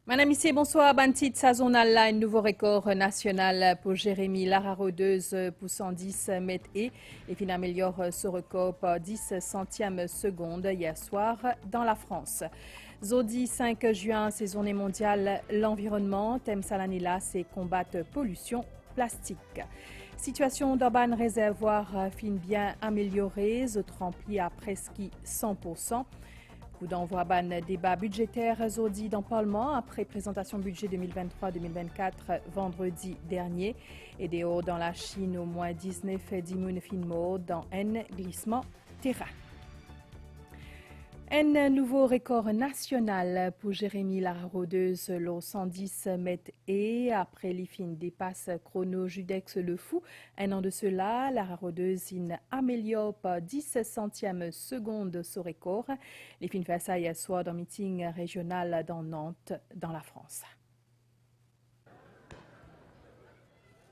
Madame Issier, bonsoir. Bantit Sazonal, là, un nouveau record national pour Jérémy Lara Rodeuse pour 110 mètres et fin améliore ce record par 10 centièmes seconde hier soir dans la France. Zodi 5 juin, c'est journée mondiale l'environnement. Thème Salanila, c'est combattre pollution plastique. Situation d'Urban Réservoir fin bien améliorée, rempli à presque 100%. Coup d'envoi ban débat budgétaire aujourd'hui dans le Parlement après présentation budget 2023-2024 vendredi dernier. Et des hauts dans la Chine au moins 19 d'immunes finmo dans un glissement terrain. Un nouveau record national pour Jérémy Lara Rodeuse, l'eau 110 mètres et après l'IFIN dépasse chrono Judex le Fou. Un an de cela, Lara Rodeuse améliore par 10 centièmes seconde ce record. L'IFIN fait ça hier soir dans un meeting régional dans Nantes, dans la France.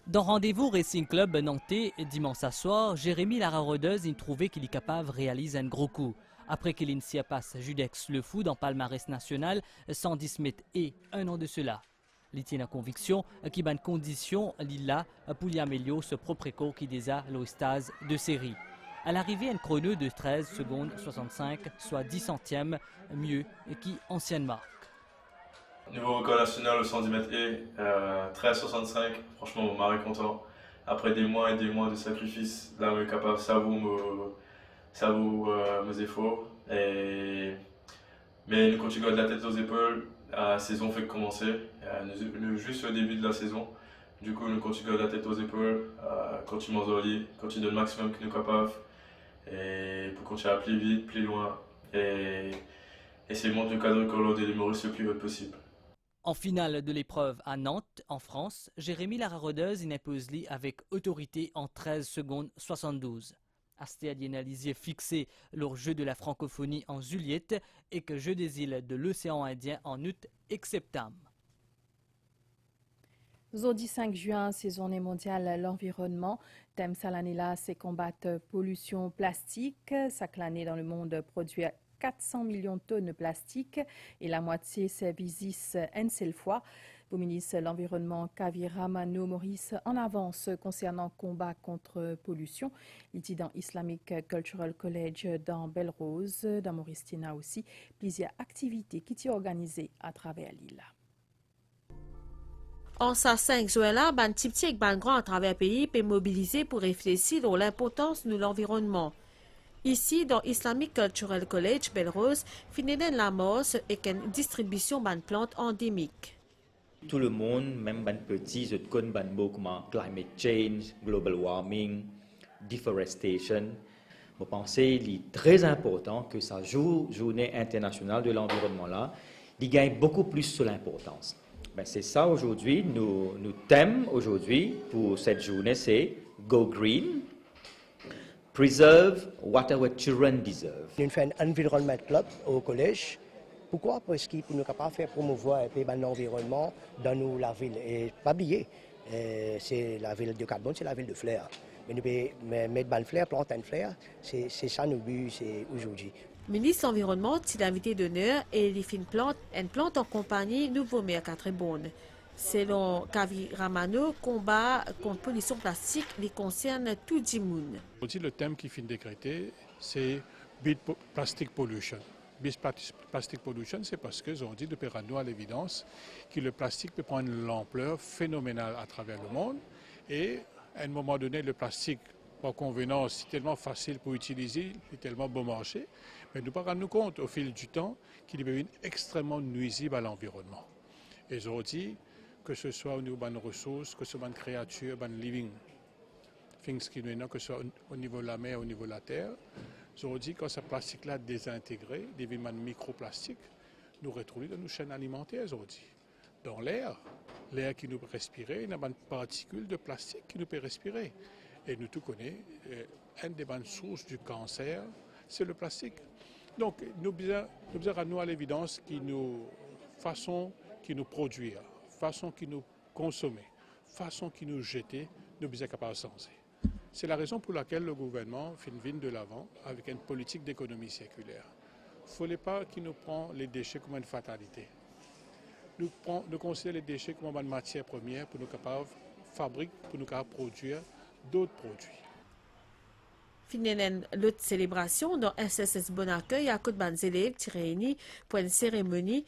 Dans Rendez-vous Racing Club nantais dimanche soir, Jérémy Lara Rodeuse a trouvé qu'il est capable de réaliser un gros coup. Après qu'il initie passe Judex le Fou dans palmarès national, 110 mètres et un an de cela. Il tient la conviction qu'il y a une condition là pour y améliorer ce propre record qui déjà l'ostase de série. À l'arrivée, un chrono de 13 secondes 65, soit 10 centièmes mieux qui ancienne marque. Niveau record national au 110 mètres et 13,65, franchement, on m'a content. Après des mois et des mois de sacrifices, là, on est capable de savourer mes efforts. Mais nous continuons de la tête aux épaules. La saison fait que commencer. Nous juste au début de la saison. Du coup, nous continuons de la tête aux épaules. Continuons au lit, continuons le maximum que nous sommes capables. Et pour continuer à plus vite, plus loin. Et essayer de monter le cadre de l'humoriste le plus haut possible. En finale de l'épreuve à Nantes, en France, Jérémy Lara Rodeuse impose avec autorité en 13 secondes 72. Astéad analysé fixé leur jeu de la francophonie en Juliette et que jeu des îles de l'océan Indien en août et septembre. Jeudi 5 juin, c'est journée mondiale l'environnement. Thème Salanila, c'est combattre pollution plastique. Chaque année dans le monde produit 400 millions de tonnes de plastique et la moitié c'est visis une seule fois. Le ministre de l'Environnement, Kavira Mano Maurice, en avance concernant le combat contre pollution. Il dit dans Islamic Cultural College dans Belle-Rose, dans Maurice-Tina aussi, plusieurs activités qui sont organisées à travers l'île. En sa 5 juin là, ban petit et ban grand à travers le pays peut mobiliser pour réfléchir sur l'importance de l'environnement. Ici, dans Islamic Cultural College, Belle-Rose, finiden la morse et une distribution ban plantes endémiques. Tout le monde, même les petits, je connais beaucoup comme climate change, global warming, deforestation. Je pense qu'il est très important que sa journée internationale de l'environnement là, il gagne beaucoup plus sur l'importance. Ben, c'est ça aujourd'hui, nous thème aujourd'hui pour cette journée, c'est Go Green. Preserve what our children deserve. Nous faisons un environnement club au collège. Pourquoi? Parce que nous sommes capables de faire promouvoir l'environnement dans la ville. Et pas oublier, c'est la ville de Carbone, c'est la ville de Flers. Mais nous pouvons mettre une fleur, planter une fleur, c'est ça nos buts aujourd'hui. Ministre de l'Environnement, c'est l'invité d'honneur et il fait une plante en compagnie Nouveau Maire Catrebonne. Selon Kavi Ramano, combat contre la pollution plastique les concerne tout le monde. Le thème qui finit décrété, c'est Beat Plastic Pollution. Beat Plastic Pollution, c'est parce qu'ils ont dit depuis nous à l'évidence que le plastique peut prendre l'ampleur phénoménale à travers le monde. Et à un moment donné, le plastique, par convenance, c'est tellement facile pour utiliser, c'est tellement bon marché. Mais nous ne nous compte au fil du temps qu'il est extrêmement nuisible à l'environnement. Et ils ont dit que ce soit au niveau de nos ressources, que ce soit de créatures, de living things qui nous que ce soit au niveau de la mer, au niveau de la terre. Ils ont dit que ce plastique-là désintégré, des microplastiques, nous retrouvons dans nos chaînes alimentaires, ils ont dit. Dans l'air qui nous peut respirer, il y a des particules de plastique qui nous peut respirer. Et nous tout connaissons, une des bonnes sources du cancer, c'est le plastique. Donc, nous avons à l'évidence qui nous façon qui nous produire, façon qui nous consommer, façon qui nous jeter, nous sommes capables de changer. C'est la raison pour laquelle le gouvernement vient de l'avant avec une politique d'économie circulaire. Il ne faut pas qu'il nous prenne les déchets comme une fatalité. nous considérons les déchets comme une matière première pour nous capables fabriquer, pour nous capables produire d'autres produits. Fininen l'autre célébration dans SSS Bon Accueil à côté de élèves réunis pour une cérémonie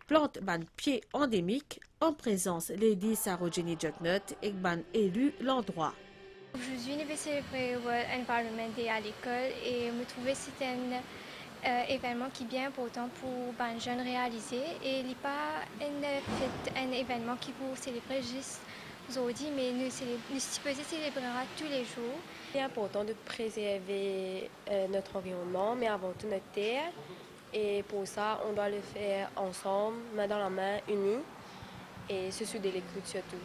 plante ban pied endémique en présence Lady Sarojini Jugnut et ban élu l'endroit. Aujourd'hui, nous vais célébrer World Environment Day à l'école et me trouvais que c'était un événement qui est bien important pour les jeunes réaliser et il n'est pas un événement qui vous célébrer juste aujourd'hui, mais nous supposons célébrer tous les jours. C'est important de préserver notre environnement, mais avant tout notre terre. Et pour ça, on doit le faire ensemble, main dans la main, unis, et se souder les coudes surtout.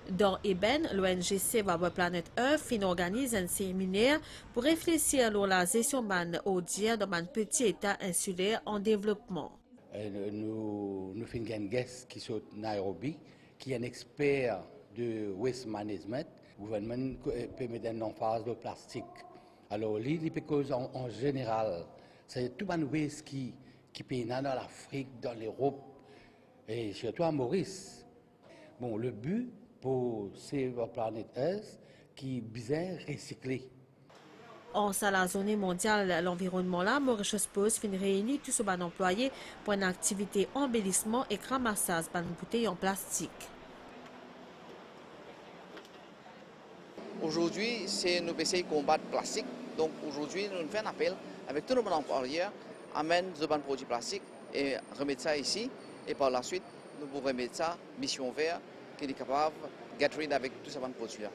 Dans Eben, l'ONG Save Our Planet Earth organise un séminaire pour réfléchir sur la gestion de dans petit État insulaire en développement. Nous avons un guest qui est à Nairobi, qui est un expert de waste management. Le gouvernement peut mettre une emphase de plastique. Alors, en général, c'est tout le waste qui peut dans l'Afrique, dans l'Europe et surtout à Maurice. Bon, le but pour Save Our Planet Earth, qui est bien recyclé. En la journée mondiale de l'environnement, là, Mauritius Post fin réunit tous les employés pour une activité embellissement et ramassage de bouteilles en plastique. Aujourd'hui, c'est nous essayer de combattre le plastique. Donc aujourd'hui, nous faisons un appel avec tous nos employeurs, amène des produits plastiques et remettre ça ici. Et par la suite, nous pourrons remettre ça, mission verte, qui est capable de get rid avec tous ces produits-là.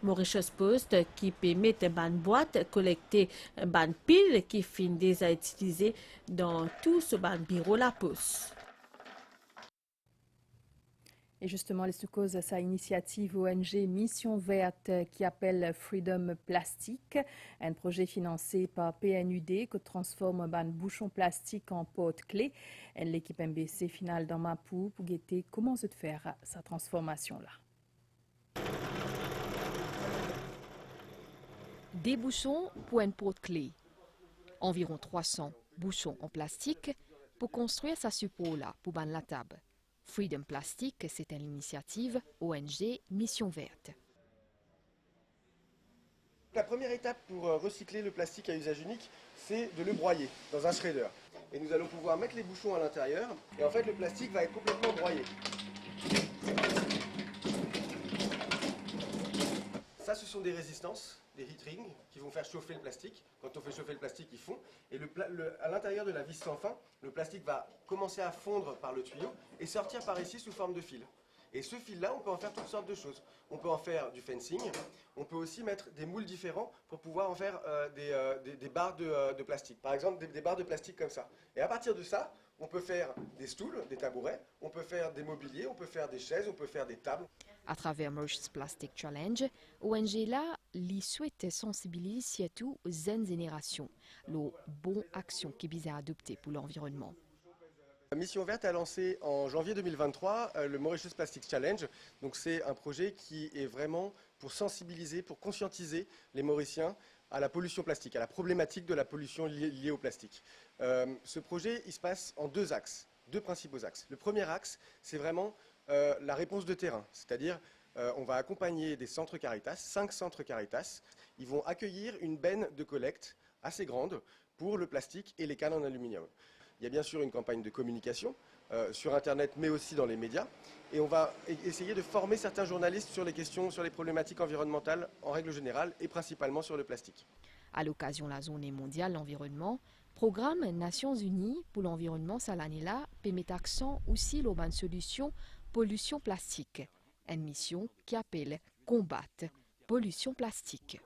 Mauritius Post qui peut mettre une boîte, collecter une pile qui finit déjà utilisée dans tout ce bureau la poste. Et justement, les Soukos, sa initiative ONG Mission Verte qui appelle Freedom Plastic, un projet financé par PNUD qui transforme un bouchon plastique en porte-clés. L'équipe MBC finale dans Mapou pour guetter comment se faire sa transformation-là. Des bouchons pour un porte-clés. Environ 300 bouchons en plastique pour construire sa support-là pour ban la table. Freedom Plastic, c'est une initiative ONG Mission Verte. La première étape pour recycler le plastique à usage unique, c'est de le broyer dans un shredder. Et nous allons pouvoir mettre les bouchons à l'intérieur et en fait le plastique va être complètement broyé. Ça, ce sont des résistances, des heat rings, qui vont faire chauffer le plastique. Quand on fait chauffer le plastique, ils fond. Et à l'intérieur de la vis sans fin, le plastique va commencer à fondre par le tuyau et sortir par ici sous forme de fil. Et ce fil-là, on peut en faire toutes sortes de choses. On peut en faire du fencing, on peut aussi mettre des moules différents pour pouvoir en faire des barres de plastique. Par exemple, des barres de plastique comme ça. Et à partir de ça, on peut faire des stools, des tabourets, on peut faire des mobiliers, on peut faire des chaises, on peut faire des tables. À travers Mauritius Plastic Challenge, ONG là, li souhaite sensibiliser surtout aux jeunes générations, les bonnes actions qui visent à adopter pour l'environnement. La Mission Verte a lancé en janvier 2023 le Mauritius Plastic Challenge. Donc c'est un projet qui est vraiment pour sensibiliser, pour conscientiser les Mauriciens à la pollution plastique, à la problématique de la pollution liée au plastique. Ce projet, il se passe en deux axes, deux principaux axes. Le premier axe, c'est vraiment la réponse de terrain, c'est-à-dire on va accompagner des centres Caritas, 5 centres Caritas. Ils vont accueillir une benne de collecte assez grande pour le plastique et les cannes en aluminium. Il y a bien sûr une campagne de communication sur Internet, mais aussi dans les médias. Et on va essayer de former certains journalistes sur les questions, sur les problématiques environnementales en règle générale et principalement sur le plastique. À l'occasion de la journée mondiale de l'environnement, programme Nations Unies pour l'environnement cette année-là permet accent aussi sur une solution pollution plastique. Une mission qui appelle combattre pollution plastique.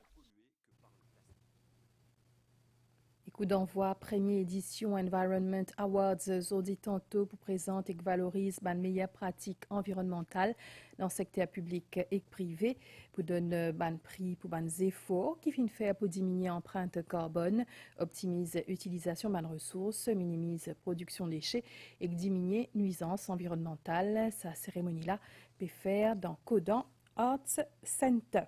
Coup d'envoi, première édition Environment Awards, aujourd'hui tantôt pour présenter et valoriser les meilleures pratiques environnementales dans le secteur public et privé, pour donner un prix pour les efforts qui viennent faire pour diminuer l'empreinte carbone, optimiser l'utilisation des ressources, minimiser la production de déchets et diminuer les nuisances environnementales. Sa cérémonie-là peut faire dans Codan Arts Center.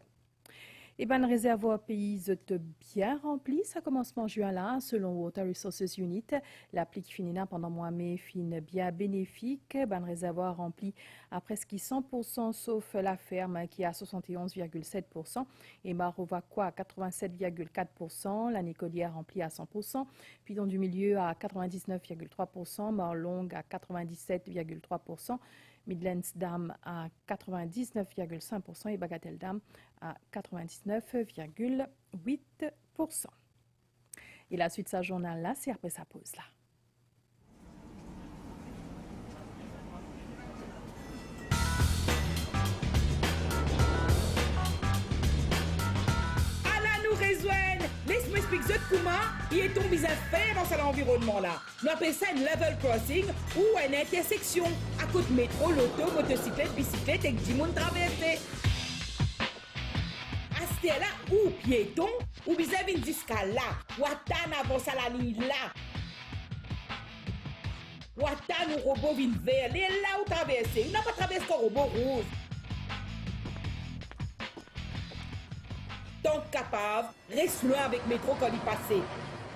Et ben, le réservoir pays est bien rempli. Ça commencement juin là, selon Water Resources Unit. L'appli qui finit là pendant mois mai fin bien bénéfique. Ben, le réservoir rempli à presque 100%, sauf la ferme qui est à 71,7%. Et Marovaqua à 87,4%. La Nicolière remplie à 100%. Puis dans du milieu à 99,3%. Morlong à 97,3%. Midlands Dam à 99,5% et Bagatelle Dam à 99,8%. Et la suite de sa journal là, c'est après sa pause là. Nous rejoindre. Laisse-moi expliquer comment il est tombé à faire dans cet environnement-là. Nous appelons ça une level crossing ou une intersection à côté de métro, l'auto, motocyclette, bicyclette et 10 monde traversé. À ce là ou piéton, ou vis-à-vis une discale là, ou attendre avance à la ligne là. Ou attendre un robot vient vers là où traverser. Il n'a pas traversé un robot rouge. Donc capable, reste loin avec métro quand il passe.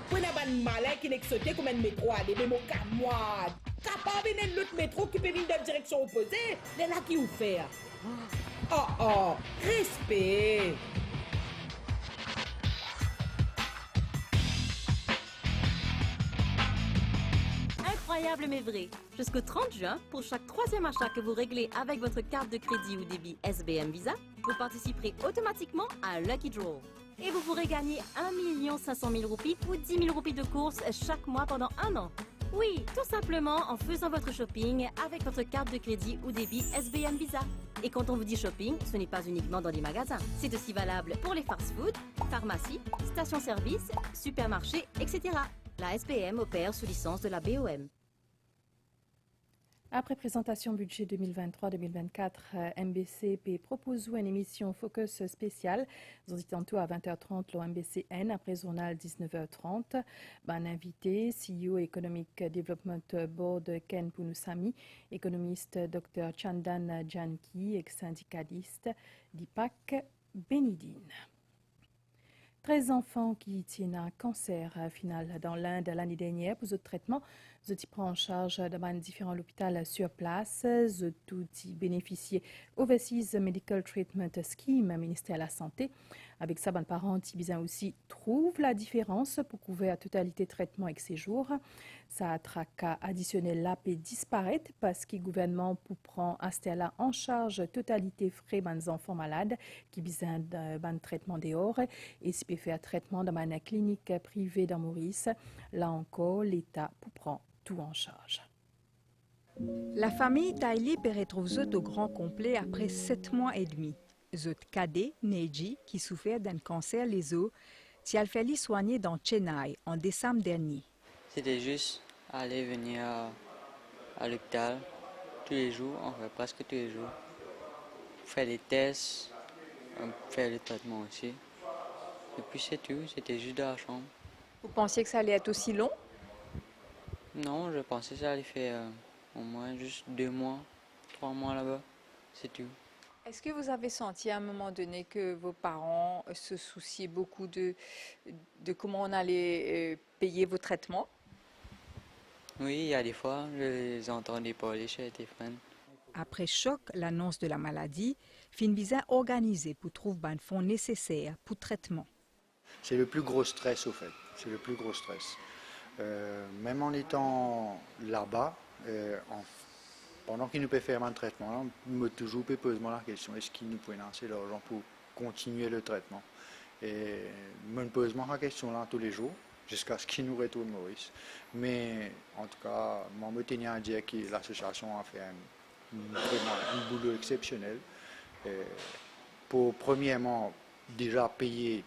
Pour un malin qui n'est sauté comme un métro à des mots camoires. Capable de l'autre métro qui peut venir dans la direction opposée, c'est là qui vous fait. Oh, respect. Incroyable mais vrai. Jusqu'au 30 juin, pour chaque troisième achat que vous réglez avec votre carte de crédit ou débit SBM Visa, vous participerez automatiquement à un Lucky Draw. Et vous pourrez gagner 1 500 000 roupies ou 10 000 roupies de courses chaque mois pendant 1 an. Oui, tout simplement en faisant votre shopping avec votre carte de crédit ou débit SBM Visa. Et quand on vous dit shopping, ce n'est pas uniquement dans les magasins. C'est aussi valable pour les fast-food, pharmacies, stations-service, supermarchés, etc. La SBM opère sous licence de la BOM. Après présentation budget 2023-2024, MBCP propose une émission focus spéciale. Nous dit tantôt à 20h30 l'OMBCN, après journal 19h30. Ben invité, CEO Economic Development Board Ken Punusami, économiste Dr Chandan Janki, ex-syndicaliste d'IPAC Benidine. 13 enfants qui tiennent un cancer final dans l'Inde l'année dernière pour ce traitement. Ils prennent en charge de différents hôpitaux sur place. Ils ont bénéficié Overseas Medical Treatment Scheme, ministère de la Santé. Avec ça, les parents qui aussi trouvent la différence pour couvrir la totalité de traitement avec séjour. Ça a traqué additionnel là peut disparaître parce que le gouvernement prend en charge totalité frais des enfants malades qui ont besoin de traitement dehors et si peut faire traitement dans une clinique privée dans Maurice. Là encore, l'État prend tout en charge. La famille Taili peut retrouver au grand complet après 7 mois et demi. Zot cadet, Neji, qui souffrait d'un cancer les os, s'y a fait soigner dans Chennai en décembre dernier. C'était juste aller venir à l'hôpital tous les jours, enfin presque tous les jours, faire des tests, faire le traitement aussi. Et puis c'est tout, c'était juste dans la chambre. Vous pensiez que ça allait être aussi long? Non, je pensais que ça allait faire au moins juste 2 mois, 3 mois là-bas, c'est tout. Est-ce que vous avez senti à un moment donné que vos parents se souciaient beaucoup de comment on allait payer vos traitements? Oui, il y a des fois, je les entendais parler chez les téléphone. Après choc, l'annonce de la maladie, Finvisa organisé pour trouver un fonds nécessaire pour traitement. C'est le plus gros stress au fait, c'est le plus gros stress. Même en étant là-bas, pendant qu'il nous peut faire un traitement, on me toujours pose la question, est-ce qu'il nous peut lancer l'argent pour continuer le traitement? Et me pose la question là tous les jours, jusqu'à ce qu'il nous retourne Maurice. Mais en tout cas, moi me tenir à dire que l'association a fait un boulot exceptionnel pour premièrement déjà payer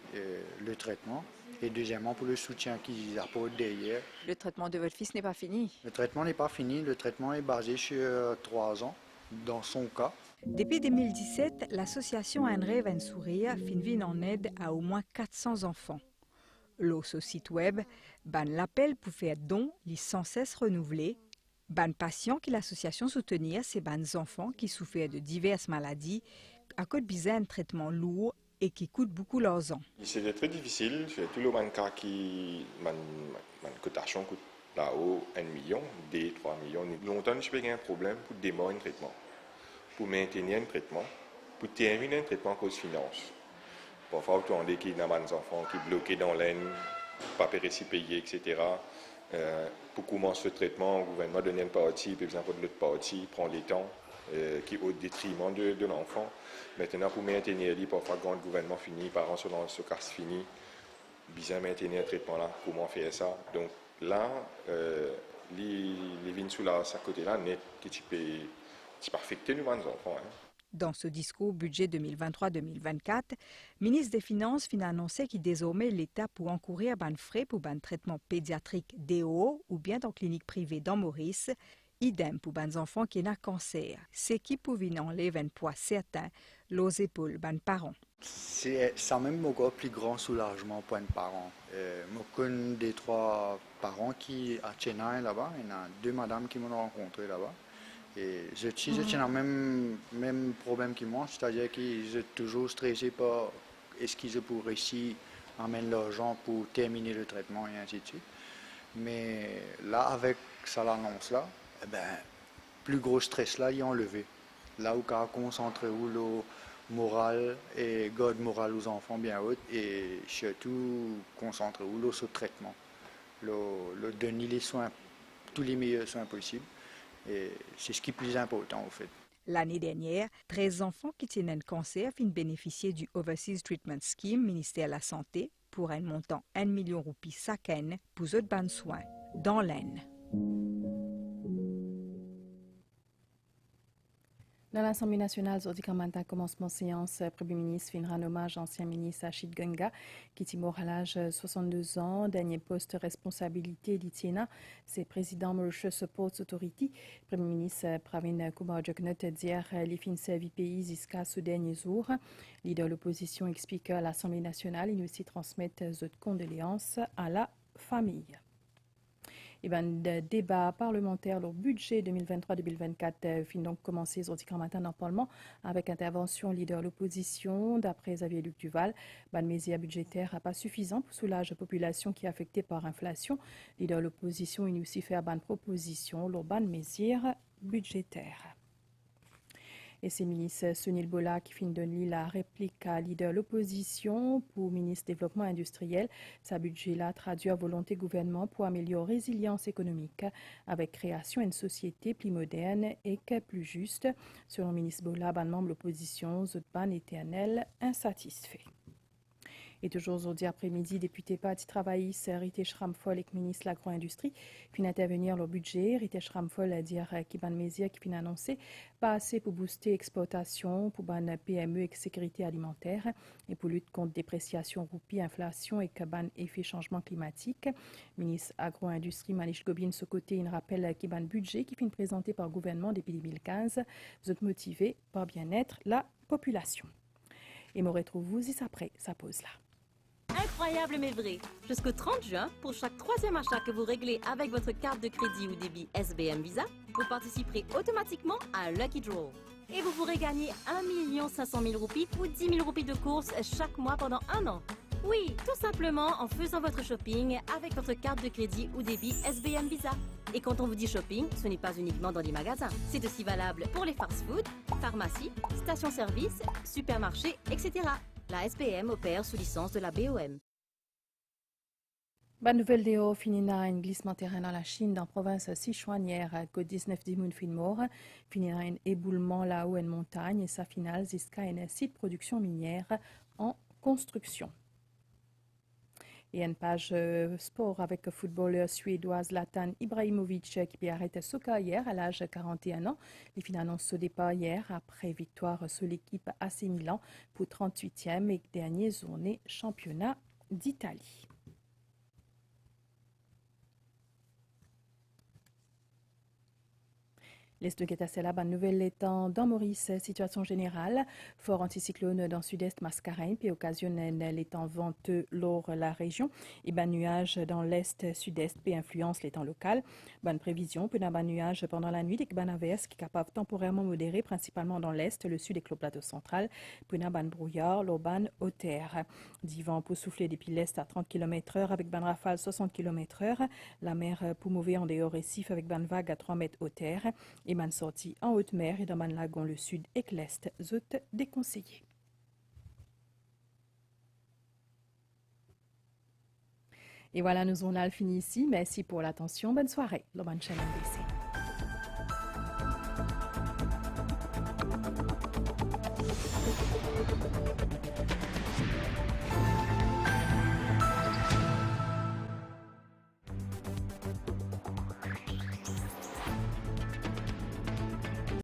le traitement et deuxièmement pour le soutien qu'ils apportent derrière. Le traitement de votre fils n'est pas fini? Le traitement n'est pas fini, le traitement est basé sur 3 ans dans son cas. Depuis 2017, l'association Un rêve, un sourire finit en aide à au moins 400 enfants. Sur site web, l'appel pour faire don est sans cesse renouvelé. Patient que l'association soutenir, c'est enfants qui souffrent de diverses maladies à cause de un traitement lourd et qui coûtent beaucoup l'argent. C'était très difficile, surtout le cas qui cotation coûte là-haut 1 million, 2, 3 millions. Longtemps, je n'ai pas un problème pour démarrer un traitement, pour maintenir un traitement, pour terminer un traitement à cause de finances. Parfois, on a des enfants qui sont bloqués dans l'aine, pas réussi à payer, etc. Pour commencer le traitement, le gouvernement donne une partie, par exemple, de l'autre partie, prend les temps, qui est au détriment de l'enfant. Maintenant, pour maintenir les parfois, quand le gouvernement finit, par an, selon ce cas fini, bien maintenir le traitement là, comment faire ça. Donc là, les vignes sous là, à côté là, net, qui peut affecter les enfants. Dans ce discours budget 2023-2024, le ministre des Finances a annoncé que désormais l'État peut encourir des frais pour un traitement pédiatrique DO ou bien dans clinique privée dans Maurice, idem pour les enfants qui ont un cancer. C'est qui pouvait enlever un poids certain aux épaules des parents. C'est même encore plus grand soulagement pour les parents. Je connais des 3 parents qui à Chennai là-bas, il y en a 2 madames qui m'ont rencontré là-bas. Et je tiens le même problème que moi, c'est-à-dire que je suis toujours stressé par est-ce que je pourrais réussir à amener l'argent pour terminer le traitement et ainsi de suite. Mais là, avec ça l'annonce là, plus gros stress là, il est enlevé. Là où on a concentré le moral et garde moral aux enfants bien haut et surtout concentré sur le traitement, le donner les soins, tous les meilleurs soins possibles. Et c'est ce qui est plus important au fait. L'année dernière, 13 enfants qui tiennent un cancer ont bénéficié du Overseas Treatment Scheme, ministère de la Santé, pour un montant 1 million de roupies chaque année pour eux de soins dans l'Aisne. Dans l'Assemblée nationale, aujourd'hui, matin, commencement séance, le Premier ministre fait un hommage à l'ancien ministre Achid Gunga, qui est mort à l'âge de 62 ans. Dernier poste de responsabilité d'Itiena, c'est président Mauritius Support Authority. Le Premier ministre Pravin Kumar Jugnauth dire les fins services pays jusqu'à ce dernier jour. Leader de l'opposition explique à l'Assemblée nationale, il aussi transmettre de condoléances à la famille. Le débat parlementaire, le budget 2023-2024 finit donc commencer aujourd'hui matin dans le Parlement avec intervention leader de l'opposition. D'après Xavier Luc Duval, le mesure budgétaire n'est pas suffisant pour soulager la population qui est affectée par l'inflation. Leader de l'opposition, il aussi fait une proposition, le mesure budgétaire. Et c'est le ministre Sunil Bola qui finit de donner la réplique à leader de l'opposition pour le ministre développement industriel. Sa budget-là traduit la volonté gouvernement pour améliorer la résilience économique avec création d'une société plus moderne et plus juste. Selon le ministre Bola, les membres de l'opposition sont éternels insatisfaits. Et toujours aujourd'hui après-midi, député parti travailliste Rite Schramfol et ministre de l'agro-industrie finit intervenir le budget. Rite Schramfol a dit qu'il y a des mesures qui finissent annoncées, pas assez pour booster l'exportation, pour ban PME et sécurité alimentaire et pour lutter contre dépréciation roupie, inflation et ban effet changement climatique. Ministre agro-industrie Manish Gobin, ce côté, il rappelle qu'il y a un budget qui finit présenté par le gouvernement depuis 2015, vous êtes motivé par bien-être la population. Et me retrouve-vous ici après sa pause là. Incroyable mais vrai. Jusqu'au 30 juin, pour chaque 3e achat que vous réglez avec votre carte de crédit ou débit SBM Visa, vous participerez automatiquement à un Lucky Draw. Et vous pourrez gagner 1 500 000 roupies ou 10 000 roupies de course chaque mois pendant 1 an. Oui, tout simplement en faisant votre shopping avec votre carte de crédit ou débit SBM Visa. Et quand on vous dit shopping, ce n'est pas uniquement dans les magasins. C'est aussi valable pour les fast-food, pharmacies, stations-service, supermarchés, etc. La SBM opère sous licence de la BOM. Bonne nouvelle de finira un glissement terrain dans la Chine, dans la province Sichuan hier, que 19 dimoun fin mort, finira un éboulement là-haut en montagne et sa finale jusqu'à un site de production minière en construction. Et une page sport avec le footballeur suédois Zlatan Ibrahimovic qui a arrêté son carrière à l'âge de 41 ans. Il finit annonce ce départ hier après victoire sur l'équipe AC Milan pour 38e et dernière journée championnat d'Italie. L'est de Guetasela, bonne nouvelle étant dans Maurice, situation générale. Fort anticyclone dans le sud-est Mascareignes, puis occasionnel l'étang venteux lors la région. Et ban nuage dans l'est sud-est, puis influence l'étang local. Bonne prévision, puis d'un ban nuage pendant la nuit, des ban averses qui capable temporairement modéré, principalement dans l'est, le sud et le plateau central. Puis d'un ban brouillard, l'auban au terre. Divan pour souffler depuis l'est à 30 km/h avec ban rafale 60 km/h. La mer pour mouver en dehors récif avec ban vague à 3 mètres au terre. Et man sorti en haute mer et dans man lagon le sud et l'est, zut déconseillé. Et voilà, nous on a fini ici. Merci pour l'attention. Bonne soirée. Le bonne chaîne NBC.